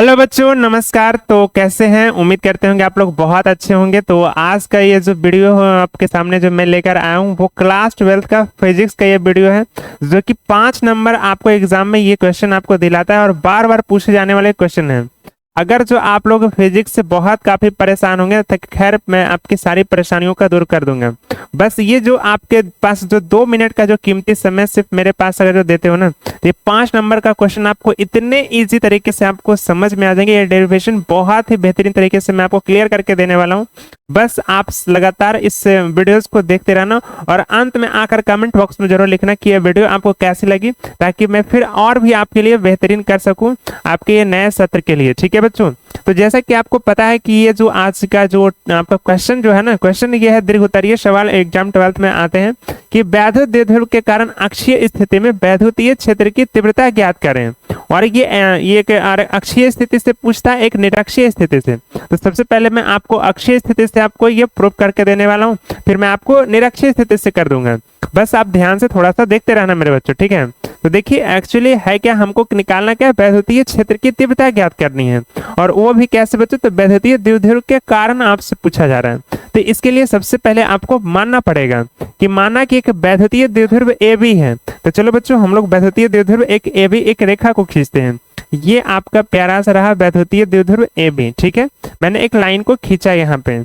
Hello बच्चों, नमस्कार। तो कैसे हैं? उम्मीद करते होंगे आप लोग बहुत अच्छे होंगे। तो आज का ये जो वीडियो है आपके सामने जो मैं लेकर आया हूँ वो क्लास 12th का फिजिक्स का ये वीडियो है, जो कि 5 नंबर आपको एग्जाम में ये क्वेश्चन आपको दिलाता है और बार बार पूछे जाने वाले क्वेश्चन है। अगर जो आप लोग फिजिक्स से बहुत काफी परेशान होंगे तो खैर मैं आपकी सारी परेशानियों का दूर कर दूंगा। बस ये जो आपके पास जो 2 मिनट का जो कीमती समय सिर्फ मेरे पास अगर जो देते हो ना, तो ये 5 नंबर का क्वेश्चन आपको इतने इजी तरीके से आपको समझ में आ जाएंगे। ये डेरिवेशन बहुत ही बेहतरीन तरीके से मैं आपको क्लियर करके देने वाला हूँ। बस आप लगातार इस वीडियोस को देखते रहना और अंत में आकर कमेंट बॉक्स में जरूर लिखना कि ये वीडियो आपको कैसी लगी, ताकि मैं फिर और भी आपके लिए बेहतरीन कर सकूं आपके ये नए सत्र के लिए। ठीक है बच्चों, तो जैसा कि आपको पता है कि ये जो आज का जो आपका क्वेश्चन जो है ना, क्वेश्चन ये है दीर्घ उत्तरीय सवाल एग्जाम 12th में आते हैं कि वैद्युत द्विध्रुव के कारण अक्षीय स्थिति में वैद्युतीय क्षेत्र की तीव्रता ज्ञात करें। और ये अक्षीय स्थिति से पूछता है, एक निरक्षीय स्थिति से। तो सबसे पहले मैं आपको अक्षीय स्थिति से आपको ये प्रूव करके देने वाला हूँ, फिर मैं आपको निरक्षीय स्थिति से कर दूंगा। बस आप ध्यान से थोड़ा सा देखते रहना मेरे बच्चों, ठीक है। तो देखिए एक्चुअली है क्या, हमको निकालना क्या है, वैद्युतीय क्षेत्र की तीव्रता ज्ञात करनी है। और वो भी कैसे बच्चों, तो वैद्युतीय द्विध्रुव के कारण आपसे पूछा जा रहा है। तो इसके लिए सबसे पहले आपको मानना पड़ेगा कि माना कि एक वैद्युतीय द्विध्रुव ए बी है। तो चलो बच्चों, हम लोग वैद्युतीय द्विध्रुव एक ए बी एक रेखा को खींचते हैं। ये आपका प्यारा सा रहा वैद्युतीय द्विध्रुव ए बी, ठीक है। मैंने एक लाइन को खींचा यहाँ पे,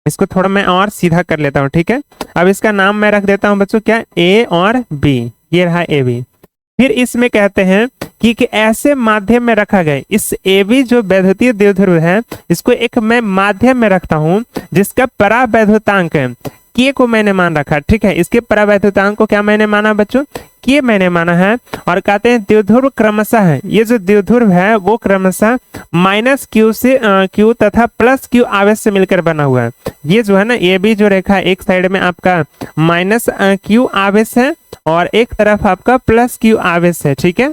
इसको थोड़ा मैं और सीधा कर लेता हूँ, ठीक है। अब इसका नाम मैं रख देता हूँ बच्चों क्या, ए और बी। ये रहा ए बी। फिर इसमें कहते हैं कि ऐसे माध्यम में रखा गया, इस ए बी जो वैद्युतीय द्विध्रुव है इसको एक मैं माध्यम में रखता हूँ जिसका परावैद्युतांक है के को मैंने मान रखा, ठीक है। इसके परावैद्युतांक को क्या मैंने माना बच्चों, के मैंने माना है। और कहते हैं द्विध्रुव क्रमशः है, ये जो द्विध्रुव है वो क्रमशः माइनस क्यू से क्यू तथा प्लस क्यू आवेश से मिलकर बना हुआ है। ये जो है ना ए बी जो रेखा, एक साइड में आपका माइनस क्यू आवेश है और एक तरफ आपका प्लस क्यू आवेश है, ठीक है।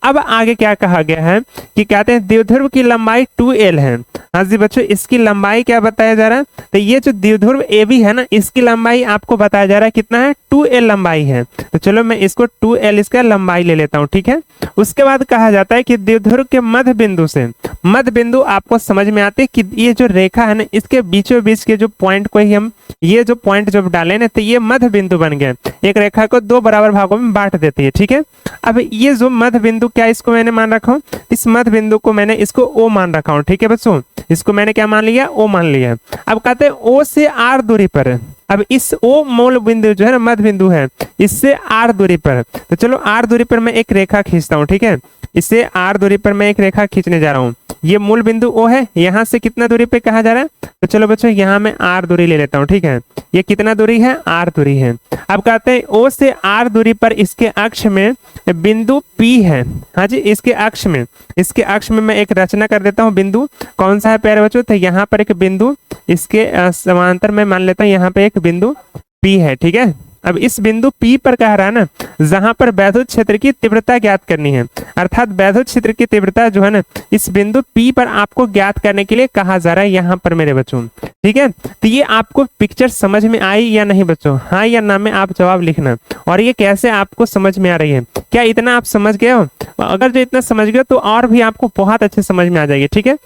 अब आगे क्या कहा गया है कि कहते हैं द्विध्रुव की लंबाई 2l है। हाँ जी बच्चों, इसकी लंबाई क्या बताया जा रहा है, तो ये जो द्विध्रुव ए बी है ना, इसकी लंबाई आपको बताया जा रहा है कितना है, 2l लंबाई है। तो चलो मैं इसको 2l इसका लंबाई ले लेता हूँ, ठीक है। उसके बाद कहा जाता है कि द्विध्रुव के मध्य बिंदु से, मध्य बिंदु आपको समझ में आते कि ये जो रेखा है ना, इसके बीचों बीच के जो पॉइंट को ही हम ये जो पॉइंट जब डाले ना, तो ये मध्य बिंदु बन गए। एक रेखा को 2 बराबर भागों में बांट देती है, ठीक है। अब ये जो मध्य बिंदु क्या, इसको मैंने मान रखा हूँ, इस मध्य बिंदु को मैंने इसको ओ मान रखा हूँ, ठीक है बच्चों। इसको मैंने क्या मान लिया, ओ मान लिया। अब कहते हैं ओ से आर दूरी पर, अब इस ओ मूल बिंदु जो है ना, मध्य बिंदु है, इससे आर दूरी पर। तो चलो आर दूरी पर मैं एक रेखा खींचता हूँ, ठीक है। इससे आर दूरी पर मैं एक रेखा खींचने जा रहा हूँ। ये मूल बिंदु ओ है, यहाँ से कितना दूरी पे कहा जा रहा है, तो चलो बच्चों यहाँ मैं आर दूरी ले लेता हूँ, ठीक है। ये कितना दूरी है, आर दूरी है। अब कहते हैं ओ से आर दूरी पर इसके अक्ष में बिंदु पी है। हाँ जी, इसके अक्ष में मैं एक रचना कर देता हूँ। बिंदु कौन सा है प्यारे बच्चों, तो यहाँ पर एक बिंदु इसके समांतर में मान लेता हूँ, यहाँ पे एक बिंदु पी है, ठीक है। अब इस बिंदु P पर कह रहा है ना, जहां पर वैद्युत क्षेत्र की तीव्रता ज्ञात करनी है, अर्थात वैद्युत क्षेत्र की तीव्रता जो है ना, इस बिंदु P पर आपको ज्ञात करने के लिए कहा जा रहा है यहाँ पर मेरे बच्चों, ठीक है। तो ये आपको पिक्चर समझ में आई या नहीं बच्चों, हाँ या ना में आप जवाब लिखना। और ये कैसे आपको समझ में आ रही है, क्या इतना आप समझ गए हो? अगर जो इतना समझ गए तो और भी आपको बहुत अच्छे समझ में आ जाएगी, ठीक है।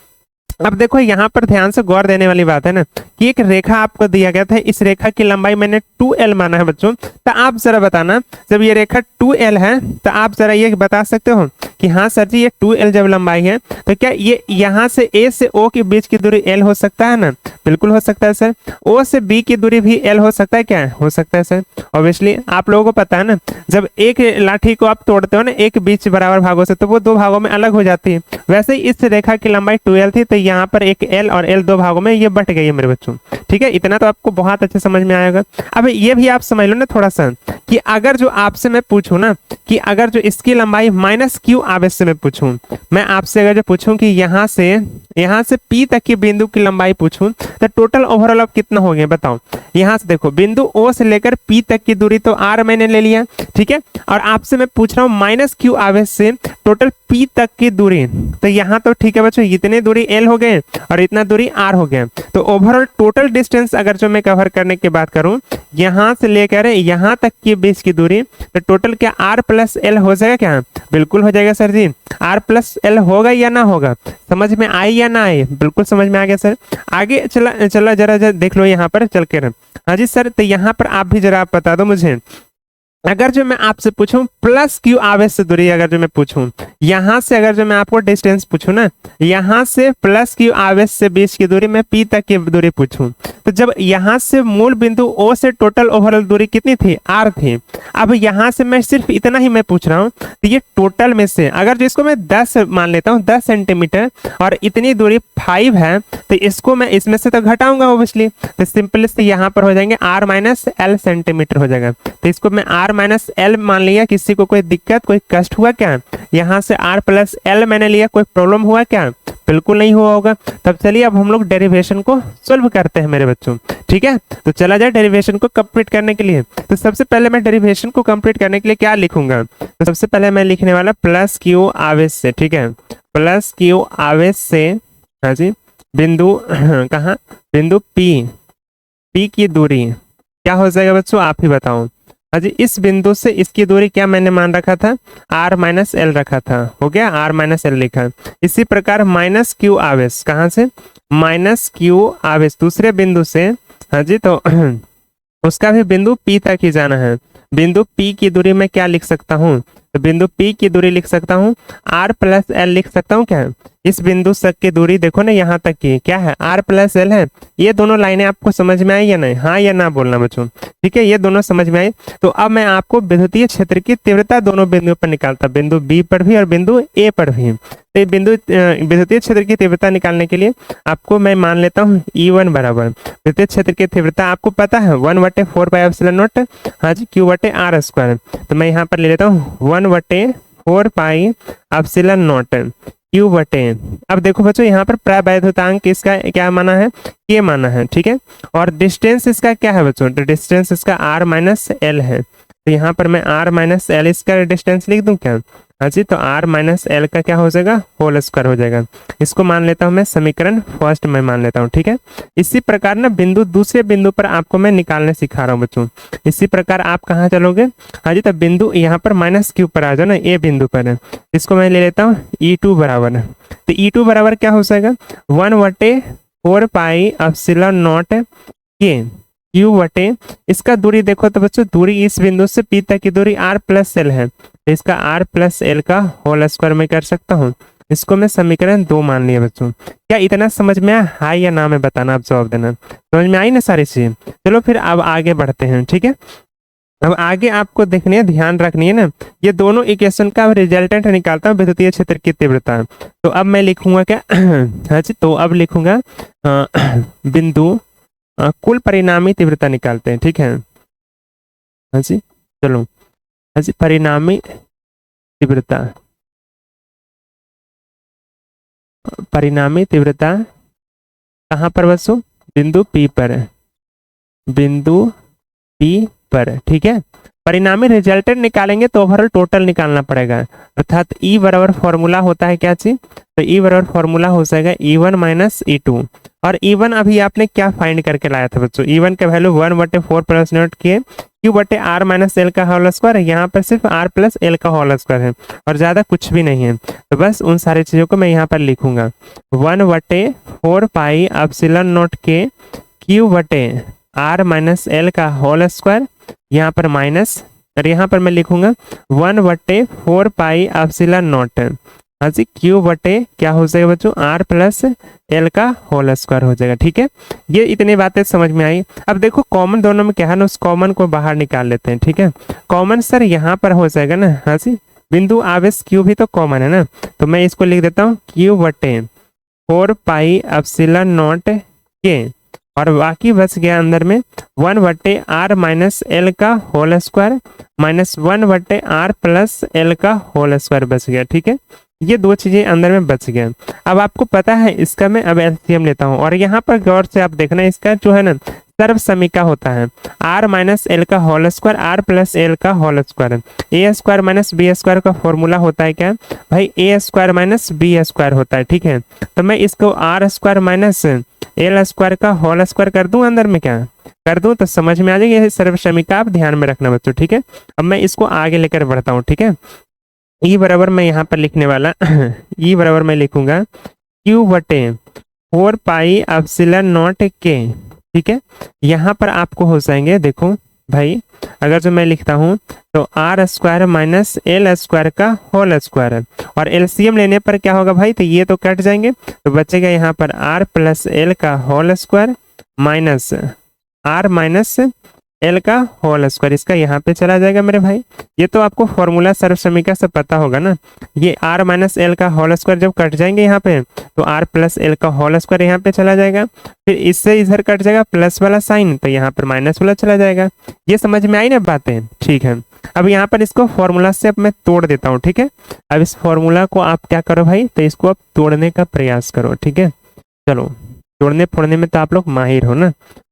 अब देखो यहाँ पर ध्यान से गौर देने वाली बात है ना, कि एक रेखा आपको दिया गया था, इस रेखा की लंबाई मैंने 2l माना है बच्चों। तो आप जरा बताना, जब ये रेखा 2l है तो आप जरा ये बता सकते हो कि हाँ सर जी ये 2l जब लंबाई है तो क्या ये यहाँ से a से o के बीच की दूरी l हो सकता है ना? बिल्कुल हो सकता है सर। o से b की दूरी भी l हो सकता है, क्या हो सकता है सर? ऑब्वियसली आप लोगों को पता है ना, जब एक लाठी को आप तोड़ते हो ना एक बीच बराबर भागों से, तो वो 2 भागों में अलग हो जाती है। वैसे ही इस रेखा की लंबाई 2l थी, तो यहाँ पर एक l और l 2 भागों में ये बट गई है मेरे बच्चों, ठीक है। इतना तो आपको बहुत अच्छे समझ में आएगा। अब ये भी आप समझ लो ना थोड़ा सा, कि अगर जो आपसे मैं पूछूं ना, कि अगर जो इसकी लंबाई माइनस क्यू आवेश से मैं पूछूं, मैं आपसे अगर जो पूछूं कि यहाँ से P तक की बिंदु की लंबाई पूछूं, तो टोटल ओवरऑल अब कितना हो गया बताओ। यहाँ से देखो, बिंदु O से लेकर P तक की दूरी तो R मैंने ले लिया, ठीक है। और आपसे मैं पूछ रहा हूँ माइनस क्यू आवेश से टोटल P तक की दूरी, तो यहाँ तो ठीक है बच्चों, इतनी दूरी L हो हो गए और इतना दूरी r हो गया। तो ओवरऑल टोटल डिस्टेंस अगर जो मैं कवर करने की बात करूं यहाँ से लेकर यहाँ तक की बीच की दूरी, तो टोटल क्या r प्लस एल हो जाएगा क्या? बिल्कुल हो जाएगा सर जी। r प्लस एल होगा या ना होगा? समझ में आई या ना आई? बिल्कुल समझ में आ गया सर। आगे चला जरा देख लो यहाँ पर चल कर। हाँ जी सर, तो यहाँ पर आप भी जरा आप बता दो मुझे, अगर जो मैं आपसे पूछूं प्लस क्यू आवेश से दूरी, अगर जो मैं पूछूं यहां से, अगर जो मैं आपको डिस्टेंस पूछूं ना, यहां से प्लस क्यू आवेश से बीच की दूरी में पी तक की दूरी पूछूं, तो जब यहां से मूल बिंदु ओ से टोटल ओवरऑल दूरी कितनी थी? आर थी। अब यहां से मैं सिर्फ इतना ही मैं पूछ रहा हूं, तो ये टोटल में से अगर जो इसको मैं 10 मान लेता हूं, 10 सेंटीमीटर, और इतनी दूरी 5 है, तो इसको मैं इसमें से तो घटाऊंगा ओब्वियसली, तो सिंपल से यहाँ पर हो जाएंगे आर माइनस एल सेंटीमीटर हो जाएगा। तो इसको मैं आर माइनस एल मान लिया। किसी को कोई दिक्कत, कोई कष्ट हुआ क्या? यहाँ से आर प्लस एल मैंने लिया, कोई प्रॉब्लम हुआ क्या? बिल्कुल नहीं हुआ होगा। तब चलिए अब हम लोग डेरिवेशन को सोल्व करते हैं मेरे बच्चों, ठीक है? तो चला जाए डेरिवेशन को कंप्लीट करने के लिए। तो सबसे पहले मैं डेरिवेशन को कंप्लीट करने के लिए क्या लिखूंगा? तो सबसे पहले मैं लिखने वाला प्लस क्यू आवेश से, ठीक है? प्लस क्यू आवेश से, हाँ जी, बिंदु कहाँ? बिंदु पी की दूरी क्या हो जाएगा बच्चों? आप ही बताओ। हाँ जी, इस बिंदु से इसकी दूरी क्या मैंने मान रखा था? r माइनस एल रखा था, हो गया, r माइनस एल लिखा। इसी प्रकार माइनस क्यू आवेश, कहाँ से? माइनस क्यू आवेश दूसरे बिंदु से, हाँ जी, तो उसका भी बिंदु P तक ही जाना है। बिंदु P की दूरी में क्या लिख सकता हूँ? तो बिंदु P की दूरी लिख सकता हूँ r प्लस एल लिख सकता हूँ क्या? इस बिंदु तक की दूरी देखो ना, यहाँ तक की क्या है? r प्लस एल है। ये दोनों लाइनें आपको समझ में आई या नहीं? हाँ या ना बोलना बच्चों, ठीक है? ये दोनों समझ में आई। तो अब मैं आपको विद्युतीय क्षेत्र की तीव्रता दोनों बिंदुओं पर निकालता, बिंदु B पर भी और बिंदु A पर भी। तो बिंदु विद्युतीय क्षेत्र की तीव्रता निकालने के लिए आपको मैं मान लेता हूँ E1 बराबर, विद्युतीय क्षेत्र की तीव्रता आपको पता है 1/4πε0, हाँ जी, Q/r²। तो मैं यहाँ पर ले लेता हूँ 1/4πε0 Q/। अब देखो बच्चों, यहाँ पर प्रावैद्युतांक इसका क्या माना है? K माना है, ठीक है? और डिस्टेंस इसका क्या है बच्चों? तो डिस्टेंस इसका r माइनस एल है। तो यहाँ पर मैं r माइनस एल इसका डिस्टेंस लिख दूं क्या? हाँ जी, तो r माइनस एल का क्या हो जाएगा? होल स्क्वायर हो जाएगा। इसको मान लेता हूँ मैं समीकरण फर्स्ट में मान लेता हूँ, ठीक है? इसी प्रकार ना बिंदु दूसरे बिंदु पर आपको मैं निकालने सिखा रहा हूँ बच्चों। इसी प्रकार आप कहाँ चलोगे? हाँ जी, तो बिंदु यहाँ पर माइनस क्यू पर आ जाओ ना, ए बिंदु पर है। इसको मैं ले लेता हूँ E2 बराबर। तो E2 बराबर क्या हो जाएगा? 1/4πε0 के Q/। इसका दूरी देखो तो बच्चों, दूरी इस बिंदु से P तक की दूरी r प्लस एल है, तो इसका r प्लस एल का होल स्क्वायर में कर सकता हूँ। इसको मैं समीकरण 2 मान लिया बच्चों। क्या इतना समझ में आया? हाँ या ना में बताना, आप जवाब देना। समझ में आई ना सारी चीजें? चलो फिर अब आगे बढ़ते हैं, ठीक है? अब आगे आपको देखनी है, ध्यान रखनी है ना, ये दोनों इक्वेशन का रिजल्टेंट निकालता हूँ विद्युतीय क्षेत्र की तीव्रता। तो अब मैं लिखूंगा क्या? हाँ जी, तो अब लिखूंगा बिंदु कुल परिणामी तीव्रता निकालते हैं, ठीक है? हाँ जी, चलो, हाँ जी, परिणामी तीव्रता, परिणामी तीव्रता कहाँ पर बच्चों? बिंदु P पर है, बिंदु P पर, ठीक है? परिणामी रिजल्टेंट निकालेंगे तो ओवरऑल टोटल निकालना पड़ेगा, अर्थात E बराबर फॉर्मूला होता है क्या चीज? तो E बराबर फॉर्मूला हो जाएगा E1 माइनस E2। और E1 अभी आपने क्या फाइंड करके लाया था बच्चों? E1 का वैल्यू 1/4πε0 के Q/r माइनस एल का होल स्क्वायर है। यहाँ पर सिर्फ r प्लस एल का होल स्क्वायर है और ज्यादा कुछ भी नहीं है। तो बस उन सारी चीजों को मैं यहाँ पर लिखूंगा 1/4πε0 के Q/r माइनस एल का होल स्क्वायर, यहाँ पर माइनस, और यहाँ पर मैं लिखूंगा 1/4πε0, हाँ जी, Q/, क्या हो जाएगा बच्चों? r प्लस एल का होल स्क्वायर हो जाएगा, ठीक है? ये इतनी बातें समझ में आई। अब देखो कॉमन दोनों में क्या है ना, उस कॉमन को बाहर निकाल लेते हैं, ठीक है? कॉमन सर यहाँ पर हो जाएगा ना, हाँ जी, बिंदु आवेश Q भी तो कॉमन है ना, तो मैं इसको लिख देता हूँ Q/4πε0 के, और बाकी बच गया अंदर में 1/r माइनस एल का whole square minus 1/r plus L का होल स्क्वायर बच गया, ठीक है? ये दो चीजें अंदर में बच गया। अब आपको पता है इसका मैं अब एलसीएम लेता हूँ, और यहाँ पर गौर से आप देखना, इसका जो है ना सर्व समीका होता है। आर माइनस एल का whole square, r plus L का whole square. A square minus B square का फॉर्मूला होता है क्या भाई, A square minus B square होता है, ठीक है। तो मैं इसको r square minus L square का होल स्क्वायर कर दूं, अंदर में क्या कर दूं, तो समझ में आ जाएगी। ये सर्व समीका आप ध्यान में रखना बच्चों, ठीक है। अब मैं इसको आगे लेकर बढ़ता हूँ, ठीक है। ई बराबर मैं यहाँ पर लिखने वाला ई बराबर मैं लिखूंगा क्यू बटे 4 पाई एप्सिलॉन नॉट के, ठीक है। यहाँ पर आपको हो जाएंगे, देखो भाई, अगर जो मैं लिखता हूँ तो r square minus L square का होल स्क्वायर, और एलसीएम लेने पर क्या होगा भाई, तो ये तो कट जाएंगे, तो बचेगा यहाँ पर आर प्लस एल का whole square minus r minus L का होल स्क्वायर, इसका यहाँ पे चला जाएगा मेरे भाई। ये तो आपको फॉर्मूला सर्व समीका से पता होगा ना। ये आर माइनस एल का होल स्क्वायर जब कट जाएंगे यहाँ पे, तो आर प्लस एल का होल स्क्वायर यहाँ पे चला जाएगा, फिर इससे इधर कट जाएगा प्लस वाला साइन, तो यहाँ पर माइनस वाला चला जाएगा। ये समझ में आई ना बातें, ठीक है। अब यहाँ पर इसको फॉर्मूला से अब मैं तोड़ देता हूँ, ठीक है। अब इस फॉर्मूला को आप क्या करो भाई, तो इसको आप तोड़ने का प्रयास करो, ठीक है। चलो, तोड़ने फोड़ने में तो आप लोग माहिर हो ना,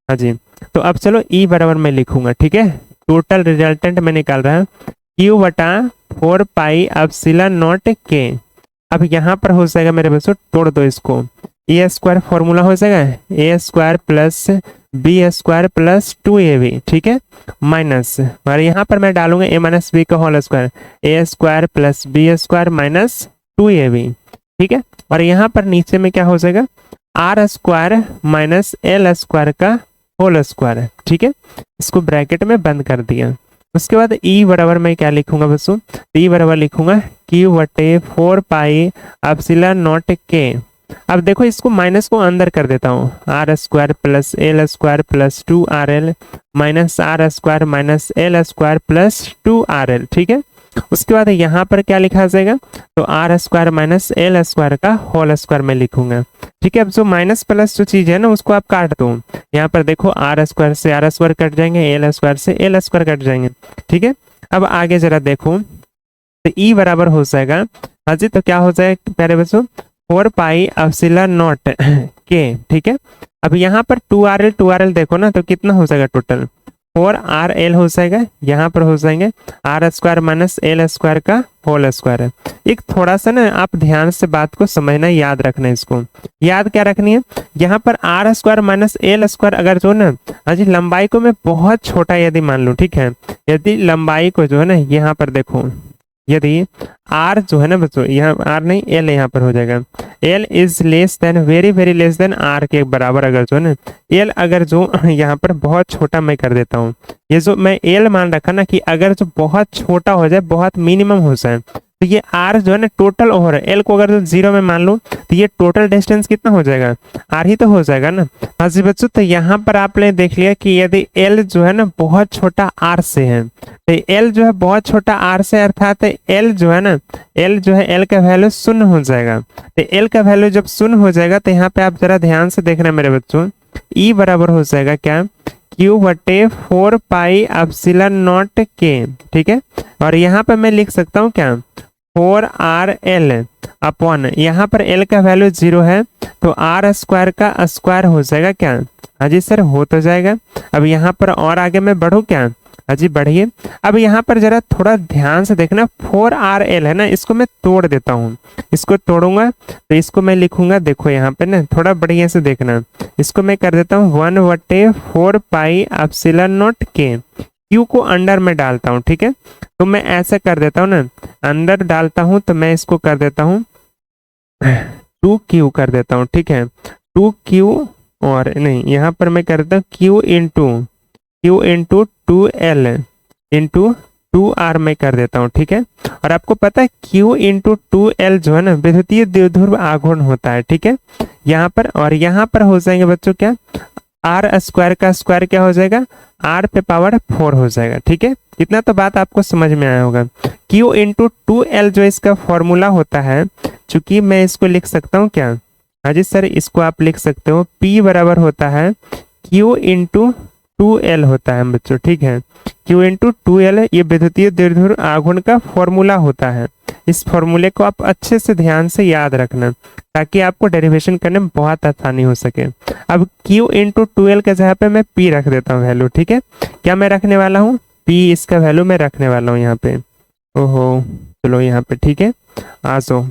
हाँ जी। तो अब चलो ई बराबर मैं लिखूंगा, ठीक है। टोटल रिजल्टेंट में निकाल रहा है क्यू बटा 4 पाई एप्सिलॉन नॉट के। अब यहाँ पर हो जाएगा मेरे बच्चों, तोड़ दो इसको, ए स्क्वायर फॉर्मूला हो जाएगा A square plus B square plus 2ab, ठीक है, माइनस, और यहाँ पर मैं डालूंगा ए माइनस बी का whole square, A square plus B square minus 2ab, ठीक है। और यहाँ पर नीचे में क्या हो जाएगा, r square minus L square का होल स्क्वायर, ठीक है। इसको ब्रैकेट में बंद कर दिया। उसके बाद ई बराबर मैं क्या लिखूंगा बच्चों, ई बराबर लिखूंगा क्यू बटे 4 पाई एप्सिलॉन नॉट के। अब देखो इसको माइनस को अंदर कर देता हूँ, r square plus L square plus 2rl minus r square minus L square plus 2rl, ठीक है। उसके बाद यहाँ पर क्या लिखा जाएगा, तो r square minus L square का होल स्क्वायर में लिखूंगा, ठीक है। अब जो माइनस प्लस जो चीज है ना उसको आप काट दो, यहाँ पर देखो आर स्क्वायर से आर स्क्वायर कट जाएंगे, एल स्क्वायर से एल स्क्वायर कट जाएंगे, ठीक है। अब आगे जरा देखो, तो ई बराबर हो जाएगा, हाँ जी, तो क्या हो जाएगा प्यारे बच्चों, 4 पाई एप्सिलॉन नॉट के, ठीक है। अब यहाँ पर 2rl देखो ना, तो कितना हो जाएगा टोटल 4rl हो जाएगा, यहाँ पर हो जाएंगे r square minus L square का होल स्क्वायर है। एक थोड़ा सा ना आप ध्यान से बात को समझना, याद रखना, इसको याद क्या रखनी है, यहाँ पर r square minus L square अगर जो ना, हाँ जी, लंबाई को मैं बहुत छोटा यदि मान लूँ, ठीक है, यदि लंबाई को जो है ना, यहाँ पर देखो, यदि आर जो है ना बच्चों, यहाँ आर नहीं एल यहाँ पर हो जाएगा, L is less than very very less than r के बराबर, अगर जो है ना एल अगर जो यहाँ पर बहुत छोटा मैं कर देता हूँ, ये जो मैं एल मान रखा ना कि अगर जो बहुत छोटा हो जाए, बहुत मिनिमम हो जाए, तो ये आर जो है ना टोटल ओवर एल को अगर जो 0 में मान लूँ, तो ये टोटल डिस्टेंस कितना हो जाएगा, आर ही तो हो जाएगा ना। हाँ जी बच्चों, तो यहाँ पर आपने देख लिया कि यदि एल जो है ना बहुत छोटा आर से है, तो एल जो है बहुत छोटा आर से, अर्थात एल जो है ना, एल जो है एल का वैल्यू 0 हो जाएगा। तो एल का वैल्यू जब 0 हो जाएगा, तो यहाँ पे आप जरा ध्यान से देखना मेरे बच्चों, ई बराबर हो जाएगा क्या, क्यू बटे 4 पाई एप्सिलॉन नॉट के, ठीक है। और यहाँ पे मैं लिख सकता हूँ क्या, 4rl अपॉन, यहाँ पर एल का वैल्यू 0 है, तो आर स्क्वायर का स्क्वायर हो जाएगा क्या, हाँ जी सर, हो तो जाएगा। अब यहाँ पर और आगे मैं बढ़ूँ क्या, हाँ जी बढ़िए। अब यहाँ पर जरा थोड़ा ध्यान से देखना, 4rl है ना, इसको मैं तोड़ देता हूँ, इसको तोड़ूंगा तो इसको मैं लिखूंगा, देखो यहाँ पे ना थोड़ा बढ़िया से देखना, इसको मैं कर देता हूँ 1/4 पाई एप्सिलॉन नॉट के, क्यू को अंडर में डालता हूँ, ठीक है। तो मैं ऐसा कर देता हूँ ना, अंदर डालता हूँ तो मैं इसको कर देता हूँ 2q कर देता हूँ, ठीक है, 2q, और नहीं यहाँ पर मैं कर देता हूँ q into 2l into 2r में कर देता हूँ, ठीक है। और आपको पता है q इंटू 2l जो है ना विद्युतीय द्विध्रुव आघूर्ण होता है, ठीक है, यहाँ पर। और यहाँ पर हो जाएंगे बच्चों क्या, आर स्क्वायर का स्क्वायर क्या हो जाएगा, आर पे पावर 4 हो जाएगा, ठीक है। इतना तो बात आपको समझ में आया होगा। Q इंटू 2L जो इसका फॉर्मूला होता है, चूंकि मैं इसको लिख सकता हूँ क्या, हाँ जी सर, इसको आप लिख सकते हो P बराबर होता है Q इंटू 2L होता है बच्चों, ठीक है। Q इंटू 2L ये विद्युतीय द्विध्रुव आघूर्ण का फॉर्मूला होता है, इस फॉर्मूले को आप अच्छे से ध्यान से याद रखना ताकि आपको डेरिवेशन करने में बहुत आसानी हो सके। अब Q इंटू 12 के जगह पे मैं P रख देता हूँ वैल्यू, ठीक है। क्या मैं रखने वाला हूँ? P इसका वैल्यू मैं रखने वाला हूँ यहाँ पे। ओहो, चलो यहाँ पे ठीक है। आजो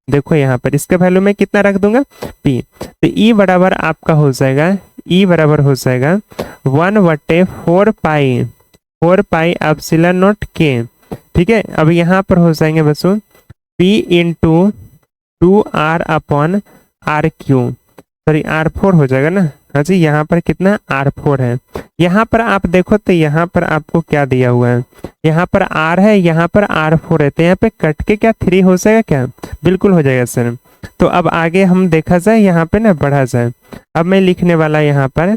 देखो यहाँ पर इसका वैल्यू मैं कितना रख दूंगा? P। तो E बराबर आपका हो जाएगा, E बराबर हो जाएगा 1/4 पाई एप्सिलॉन नॉट K, ठीक है। अब यहाँ पर हो जाएंगे बच्चों P into 2R upon RQ, sorry R4 हो जाएगा ना। हाँ जी, यहाँ पर कितना R4 है। यहाँ पर आप देखो तो यहाँ पर आपको क्या दिया हुआ है, यहाँ पर R है, यहाँ पर R4 है, तो यहाँ पे कट के क्या 3 हो जाएगा क्या? बिल्कुल हो जाएगा सर। तो अब आगे हम देखा जाए, यहाँ पे ना बढ़ा जाए। अब मैं लिखने वाला यहाँ पर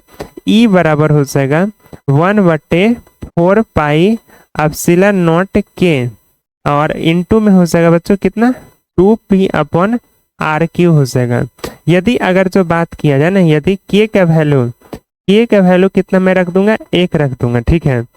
E बराबर हो जाएगा 1/4 पाई एप्सिलॉन नॉट K, और इनटू में हो जाएगा बच्चों कितना? 2P अपॉन RQ हो जाएगा। यदि अगर जो बात किया जाए ना, यदि K का वैल्यू कितना मैं रख दूंगा? 1 रख दूंगा, ठीक है।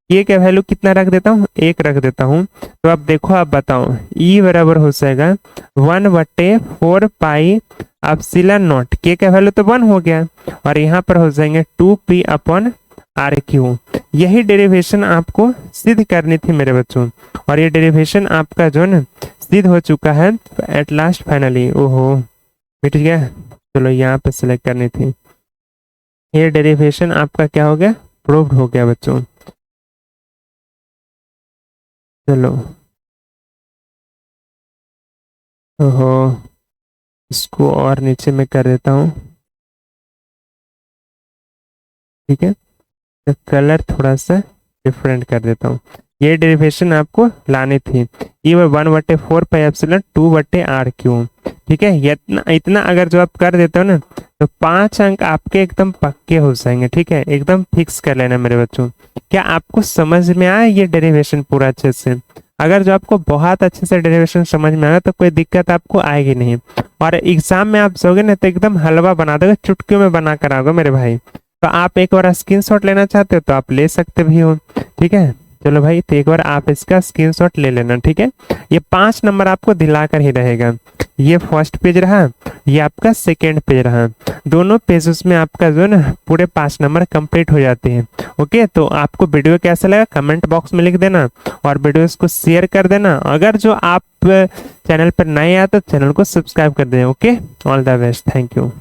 K का वैल्यू कितना रख देता हूँ? 1 रख देता हूँ। तो अब देखो, आप बताओ E बराबर हो जाएगा 1/4 पाई एप्सिलॉन नॉट, K का वैल्यू तो 1 हो गया, और यहाँ पर हो जाएंगे 2P अपॉन RQ। यही डेरिवेशन आपको सिद्ध करनी थी मेरे बच्चों, और ये डेरिवेशन आपका जो है सिद्ध हो चुका है एट लास्ट फाइनली। ओहो, मिट गया। चलो यहाँ पे सिलेक्ट करनी थी। ये डेरिवेशन आपका क्या हो गया? प्रूव्ड हो गया बच्चों। चलो, ओहो, इसको और नीचे में कर देता हूँ, ठीक है। तो कलर थोड़ा सा डिफरेंट कर देता हूँ। ये डेरिवेशन आपको लानी थी। ये 1/4 पाई एप्सिलॉन 2/RQ, ठीक है। इतना अगर जो आप कर देते हो ना, तो 5 अंक आपके एकदम पक्के हो जाएंगे, ठीक है। एकदम फिक्स कर लेना मेरे बच्चों। क्या आपको समझ में आया ये डेरिवेशन पूरा अच्छे से? अगर जो आपको बहुत अच्छे से डेरिवेशन समझ में आएगा तो कोई दिक्कत आपको आएगी नहीं, और एग्जाम में आप जाओगे ना तो एकदम हलवा बना दोगे, चुटकियों में बना कर आओगे मेरे भाई। तो आप एक बार स्क्रीनशॉट लेना चाहते हो तो आप ले सकते भी हो, ठीक है। चलो भाई, तो एक बार आप इसका स्क्रीनशॉट ले लेना, ठीक है। ये 5 नंबर आपको दिलाकर ही रहेगा। ये फर्स्ट पेज रहा, ये आपका सेकेंड पेज रहा। दोनों पेजेस में आपका जो है ना पूरे 5 नंबर कंप्लीट हो जाते हैं। ओके, तो आपको वीडियो कैसा लगा कमेंट बॉक्स में लिख देना, और वीडियो को शेयर कर देना। अगर जो आप चैनल पर नए आए तो चैनल को सब्सक्राइब कर दें। Okay, all the best, thank you.